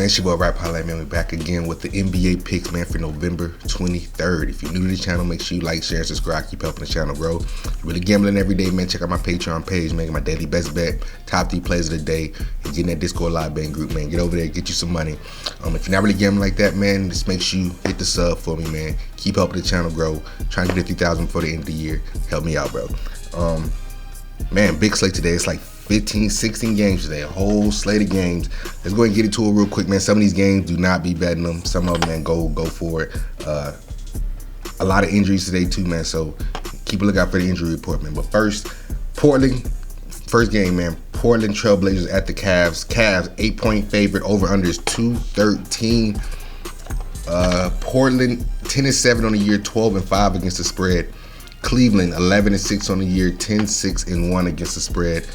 man? It's your boy wrightparlay, man. We're back again with the NBA picks, man, for November 23rd. If you're new to the channel, make sure you like, share, and subscribe. Keep helping the channel grow. Really gambling every day, man. Check out my Patreon page, making my daily best bet, top 3 plays of the day, and getting that Discord live betting group, man. Get over there, get you some money. If you're not really gambling like that, man, just make sure you hit the sub for me, man. Keep helping the channel grow. Trying to get 50,000 before the end of the year. Help me out, bro. Man, big slate today. It's like 15, 16 games today, a whole slate of games. Let's go and get into it real quick, man. Some of these games, do not be betting them. Some of them, man, go for it. A lot of injuries today too, man, so keep a lookout for the injury report, man. But first, Portland, first game, man. Portland Trailblazers at the Cavs. Cavs, 8-point favorite, over under is 213. Portland, 10-7 on the year, 12-5 against the spread. Cleveland, 11-6 on the year, 10-6-1 against the spread.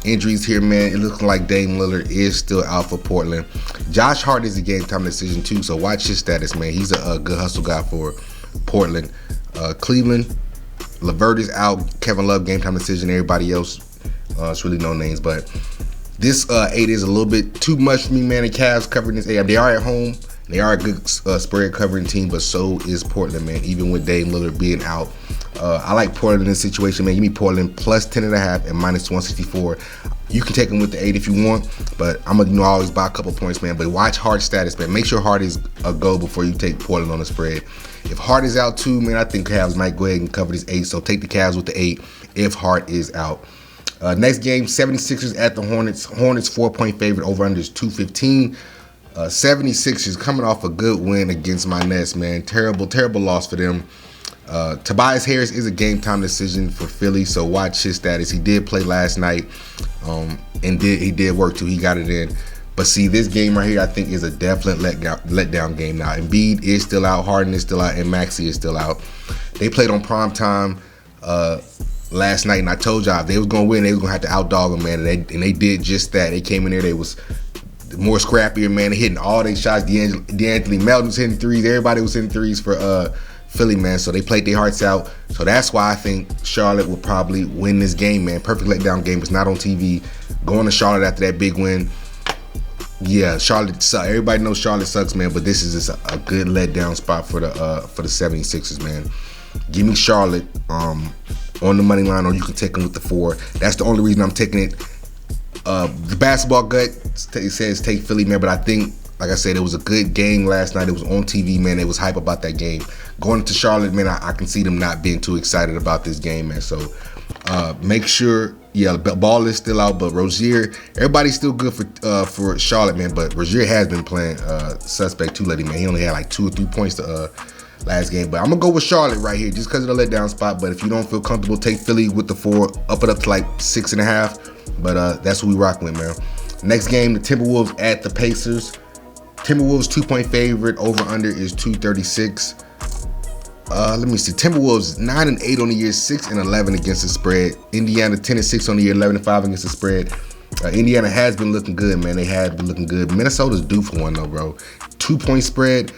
Injuries here, man. It looks like Dame Lillard is still out for Portland. Josh Hart is a game time decision too, so watch his status, man. He's a good hustle guy for Portland. Cleveland, LeVert is out. Kevin Love, game time decision. Everybody else, it's really no names, but this 8 is a little bit too much for me, man. The Cavs covering this 8. They are at home. They are a good spread covering team, but so is Portland, man, even with Dame Lillard being out. I like Portland in this situation, man. Give me Portland plus 10.5 and minus 164. You can take them with the 8 if you want, but I'm going to always buy a couple points, man. But watch Hart's status, man. Make sure Hart is a go before you take Portland on the spread. If Hart is out too, man, I think Cavs might go ahead and cover this 8, so take the Cavs with the 8 if Hart is out. Next game, 76ers at the Hornets. Hornets 4-point favorite, over under is 215. 76ers coming off a good win against my Nets, man. Terrible loss for them. Tobias Harris is a game time decision for Philly, so watch his status. He did play last night, and he did work too. He got it in. But see, this game right here, I think, is a definite letdown game now. Embiid is still out, Harden is still out, and Maxey is still out. They played on prime time last night, and I told y'all if they was gonna win, they was gonna have to outdog them, man. And they did just that. They came in there, they was more scrappier, man. They hitting all their shots. DeAnthony Melton was hitting threes. Everybody was hitting threes for Philly, man. So they played their hearts out. So that's why I think Charlotte will probably win this game, man. Perfect letdown game. It's not on TV. Going to Charlotte after that big win. Yeah, Charlotte sucks. Everybody knows Charlotte sucks, man. But this is just a good letdown spot for the 76ers, man. Give me Charlotte on the money line, or you can take them with the 4. That's the only reason I'm taking it. The basketball gut says take Philly, man, but I think, like I said, it was a good game last night. It was on TV, man. It was hype about that game. Going to Charlotte, man, I can see them not being too excited about this game, man. So make sure, yeah, Ball is still out, but Rozier, everybody's still good for Charlotte, man. But Rozier has been playing suspect too lately, man. He only had like 2 or 3 points the last game. But I'm going to go with Charlotte right here just because of the letdown spot. But if you don't feel comfortable, take Philly with the 4, up it up to like 6.5. But that's what we rocking with, man. Next game, the Timberwolves at the Pacers. Timberwolves 2-point favorite, over under is 236. Let me see. Timberwolves 9-8 on the year, 6-11 against the spread. Indiana 10-6 on the year, 11-5 against the spread. Indiana has been looking good, man. They have been looking good. Minnesota's due for one though, bro. 2-point spread.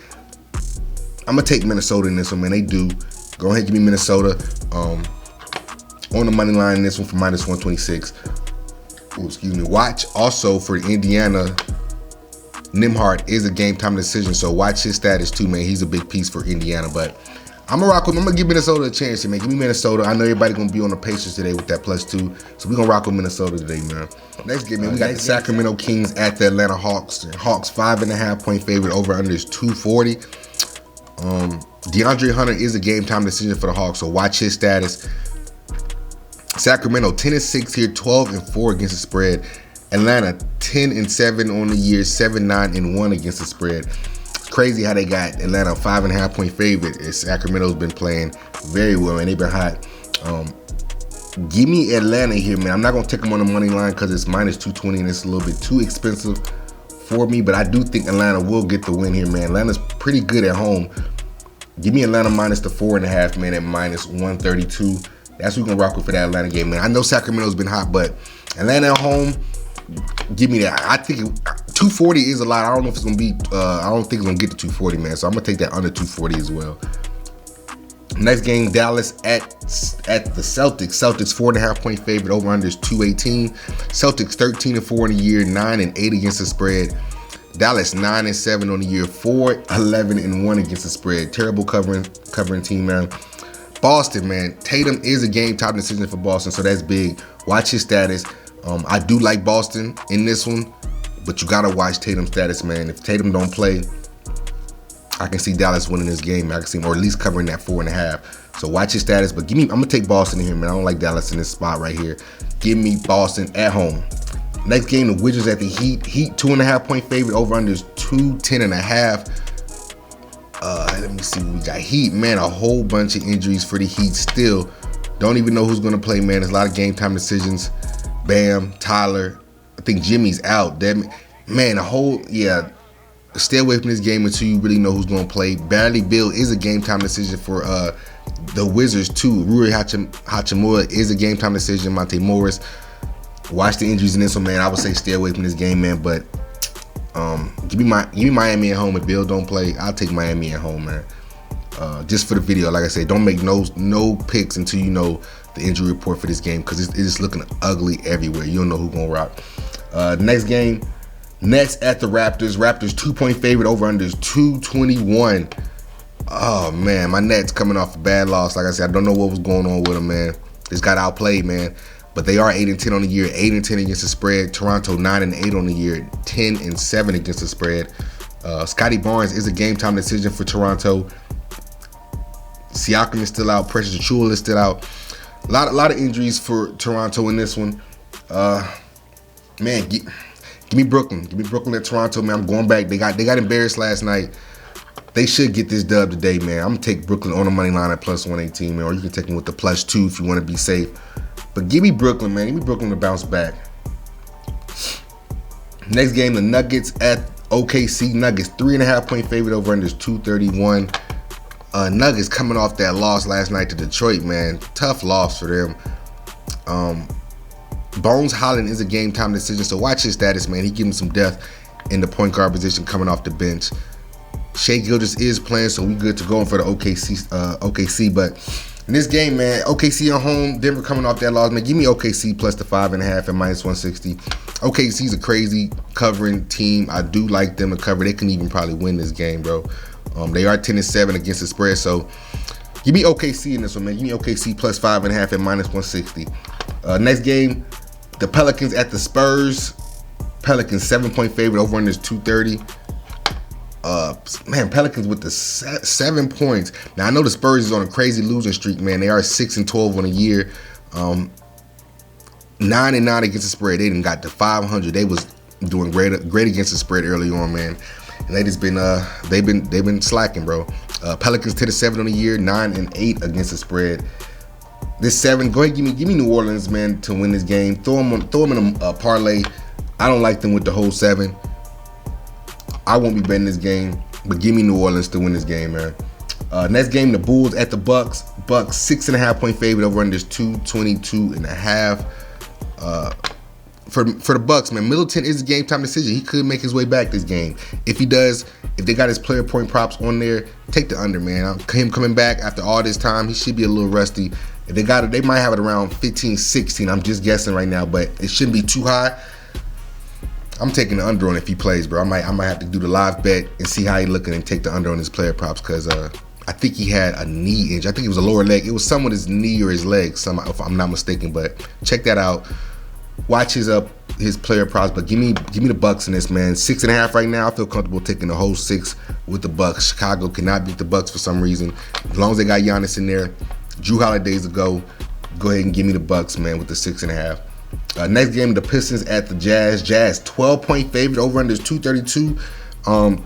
I'm gonna take Minnesota in this one, man. They do. Go ahead and give me Minnesota on the money line in this one for minus 126. Ooh, excuse me. Watch also for Indiana. Nembhard is a game time decision, so watch his status too, man. He's a big piece for Indiana, but I'm gonna rock with him. I'm gonna give Minnesota a chance here, man. Give me Minnesota. I know everybody gonna be on the Pacers today with that +2, so we're gonna rock with Minnesota today, man. Next game, man, we got the Sacramento Kings at the Atlanta Hawks. Hawks 5.5-point favorite, over under is 240. DeAndre Hunter is a game time decision for the Hawks, so watch his status. Sacramento 10-6 here, 12-4 against the spread. Atlanta 10-7 on the year, 7-9-1 against the spread. It's crazy how they got Atlanta 5.5-point favorite. Sacramento's been playing very well, man. They've been hot. Give me Atlanta here, man. I'm not gonna take them on the money line because it's minus 220 and it's a little bit too expensive for me. But I do think Atlanta will get the win here, man. Atlanta's pretty good at home. Give me Atlanta minus the 4.5, man, at minus 132. That's what we're gonna rock with for that Atlanta game, man. I know Sacramento's been hot, but Atlanta at home, give me that. I think 240 is a lot. I don't know if it's gonna be. I don't think it's gonna get to 240, man. So I'm gonna take that under 240 as well. Next game, Dallas at the Celtics. Celtics 4.5-point favorite. Over under is 218. Celtics 13-4 in the year, 9-8 against the spread. Dallas 9-7 on the year, 4-11-1 against the spread. Terrible covering team, man. Boston, man. Tatum is a game time decision for Boston, so that's big. Watch his status. I do like Boston in this one, but you gotta watch Tatum's status, man. If Tatum don't play, I can see Dallas winning this game. I can see him, or at least covering that 4.5. So watch his status, but I'm gonna take Boston in here, man. I don't like Dallas in this spot right here. Give me Boston at home. Next game, the Wizards at the Heat. Heat 2.5 point favorite. Over under is 210.5. Let me see what we got. Heat, man, a whole bunch of injuries for the Heat still. Don't even know who's gonna play, man. There's a lot of game time decisions. Bam, Tyler. I think Jimmy's out. Stay away from this game until you really know who's gonna play. Bradley Beal is a game time decision for the Wizards too. Rui Hachimura is a game time decision. Monte Morris. Watch the injuries in this one, man. I would say stay away from this game, man. But give me Miami at home. If Bill don't play, I'll take Miami at home, man. Just for the video, like I said, don't make no picks until you know the injury report for this game, because it's looking ugly everywhere. You don't know who's gonna rock. Next game, Nets at the Raptors. Raptors 2-point favorite. Over under is 221. Oh man, my Nets coming off a bad loss. Like I said, I don't know what was going on with them, man. Just got outplayed, man. But they are 8-10 on the year, 8-10 against the spread. Toronto 9-8 on the year, 10-7 against the spread. Scotty Barnes is a game time decision for Toronto. Siakam is still out. Precious Achiuwa is still out. A lot of injuries for Toronto in this one. Man, give me Brooklyn. Give me Brooklyn at Toronto, man. I'm going back. They got embarrassed last night. They should get this dub today, man. I'm gonna take Brooklyn on the money line at plus 118, man. Or you can take them with the +2 if you want to be safe. But give me Brooklyn, man. Give me Brooklyn to bounce back. Next game, the Nuggets at OKC. Nuggets 3.5 point favorite. Over under is 231. Nuggets coming off that loss last night to Detroit, man. Tough loss for them. Bones Holland is a game time decision, so watch his status, man. He giving some depth in the point guard position coming off the bench. Shai Gilgeous is playing, so we good to go for the OKC. But in this game, man, OKC at home, Denver coming off that loss, man. Give me OKC plus the 5.5 at -160. OKC's a crazy covering team. I do like them to cover. They can even probably win this game, bro. They are 10-7 against the spread, so give me OKC in this one, man. Give me OKC plus 5.5 at -160. Next game, the Pelicans at the Spurs. Pelicans 7-point favorite. Over under is 230. Man, Pelicans with the 7 points. Now I know the Spurs is on a crazy losing streak, man. They are 6-12 on a year. 9-9 against the spread. They done got to 500. They was doing great against the spread early on, man. And they just been they've been slacking, bro. Pelicans 10-7 on the year, 9-8 against the spread. This 7, go ahead, give me New Orleans, man, to win this game. Throw them in a parlay. I don't like them with the whole 7. I won't be betting this game, but give me New Orleans to win this game, man. Next game, the Bulls at the Bucks. Bucks 6.5 point favorite. Over under is 222.5. For the Bucks, man, Middleton is a game time decision. He could make his way back this game. If he does, if they got his player point props on there, take the under, man. Him coming back after all this time, he should be a little rusty. If they got it, they might have it around 15, 16. I'm just guessing right now, but it shouldn't be too high. I'm taking the under on if he plays, bro. I might have to do the live bet and see how he looking and take the under on his player props, because I think he had a knee injury. I think it was a lower leg. It was some with his knee or his leg, if I'm not mistaken. But check that out. Watch his player props, but give me the Bucks in this, man. 6.5 right now. I feel comfortable taking the whole 6 with the Bucks. Chicago cannot beat the Bucks for some reason. As long as they got Giannis in there, Drew Holiday's a go. Go ahead and give me the Bucks, man, with the 6.5. Next game, the Pistons at the Jazz. Jazz 12-point favorite. Over under is 232.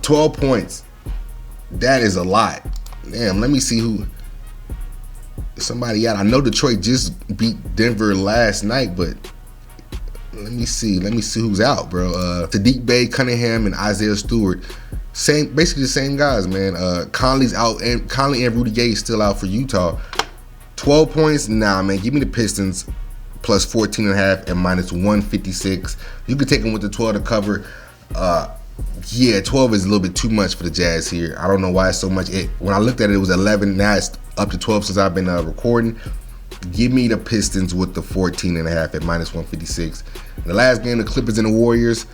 12 points. That is a lot. Damn, let me see who. Somebody out. I know Detroit just beat Denver last night, but let me see who's out, bro. Sadiq Bey, Cunningham, and Isaiah Stewart. Basically the same guys, man. Conley's out, and Conley and Rudy Gay is still out for Utah. 12 points, nah, man. Give me the Pistons plus 14.5 at -156. You could take them with the 12 to cover. Yeah, 12 is a little bit too much for the Jazz here. I don't know why it's so much. When I looked at it, it was 11. Now it's up to 12 since I've been recording. Give me the Pistons with the 14.5 at -156. And the last game, the Clippers and the Warriors.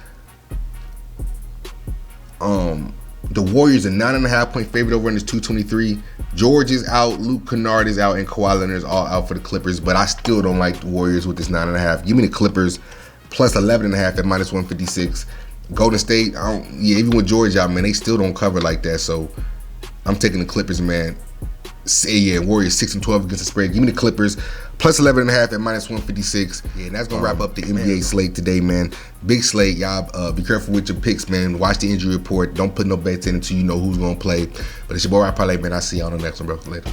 The Warriors are 9.5-point favorite over under 223. George is out, Luke Kennard is out, and Kawhi Leonard is all out for the Clippers. But I still don't like the Warriors with this 9.5. Give me the Clippers plus 11.5 at -156. Golden State, even with George out, man, they still don't cover like that. So I'm taking the Clippers, man. Warriors 6-12 against the spread. Give me the Clippers plus 11.5 at -156. Yeah, and that's gonna wrap up the NBA slate today, man. Big slate, y'all. Be careful with your picks, man. Watch the injury report. Don't put no bets in until you know who's gonna play. But it's your boy Right Parlay, man. I'll see y'all on the next one, bro. Later.